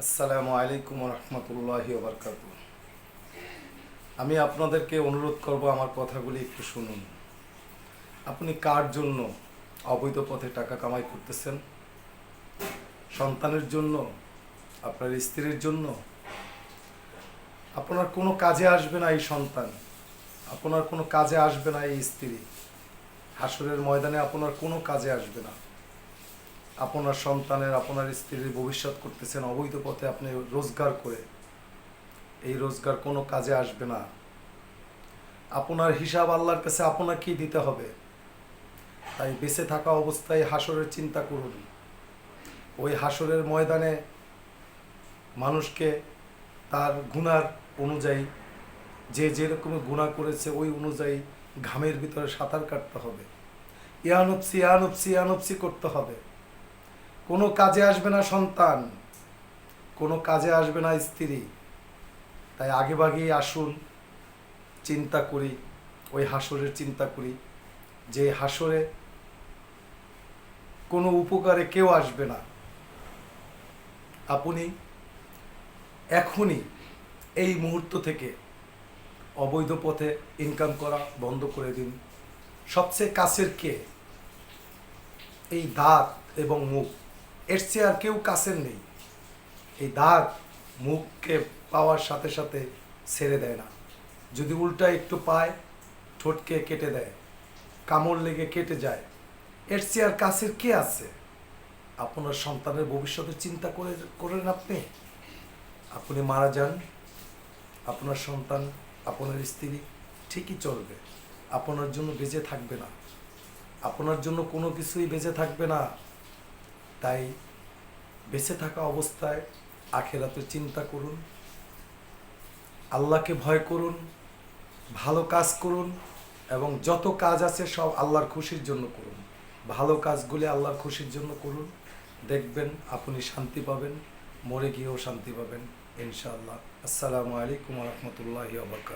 আসসালামু আলাইকুম রহমতুল্লাহি ওবরকাতু। আমি আপনাদেরকে অনুরোধ করব আমার কথাগুলি একটু শুনুন। আপনি কার জন্য অবৈধ পথে টাকা কামাই করতেছেন? সন্তানের জন্য? আপনার স্ত্রীর জন্য? আপনার কোনো কাজে আসবে না এই সন্তান, আপনার কোনো কাজে আসবে না এই স্ত্রী, হাসরের ময়দানে আপনার কোনো কাজে আসবে না। আপনার সন্তানের, আপনার স্ত্রীর ভবিষ্যৎ করতেছেন অবৈধ পথে আপনি রোজগার করে। এই রোজগার কোনো কাজে আসবে না। আপনার হিসাব আল্লাহর কাছে আপনাকেই দিতে হবে। তাই বেঁচে থাকা অবস্থায় হাসরের চিন্তা করুন। ওই হাসরের ময়দানে মানুষকে তার গুনার অনুযায়ী, যে যেরকম গুনাহ করেছে ওই অনুযায়ী ঘামের ভিতরে সাঁতার কাটতে হবে। ইয়ানফসি ইয়ানফসি ইয়ানফসি করতে হবে। কোনো কাজে আসবে না সন্তান, কোনো কাজে আসবে না স্ত্রী। তাই আগেভাগেই আসুন, চিন্তা করি, ওই হাসরের চিন্তা করি, যে হাসরে কোনো উপকারে কেউ আসবে না। আপনি এখনই এই মুহূর্ত থেকে অবৈধ পথে ইনকাম করা বন্ধ করে দিন। সবচেয়ে কাছের কে? এই দাঁত এবং মুখ, এর চেয়ে আর কেউ কাছের নেই। এই দাঁত মুখকে পাওয়ার সাথে সাথে ছেড়ে দেয় না, যদি উল্টা একটু পায় ঠোঁটকে কেটে দেয়, কামড় লেগে কেটে যায়। এর চেয়ে আর কাছের কে আছে? আপনার সন্তানের ভবিষ্যতের চিন্তা করেন আপনি। আপনি মারা যান, আপনার সন্তান, আপনার স্ত্রী ঠিকই চলবে, আপনার জন্য বেঁচে থাকবে না, আপনার জন্য কোনো কিছুই বেঁচে থাকবে না। তাই বেঁচে থাকা অবস্থায় আখিরাতের চিন্তা করুন, আল্লাহকে ভয় করুন, ভালো কাজ করুন, এবং যত কাজ আছে সব আল্লাহর খুশির জন্য করুন। ভালো কাজগুলি আল্লাহর খুশির জন্য করুন, দেখবেন আপনি শান্তি পাবেন, মরে গিয়েও শান্তি পাবেন ইনশাআল্লাহ। আসসালামু আলাইকুম রহমতুল্লাহি ওয়া বারাকাতুহু।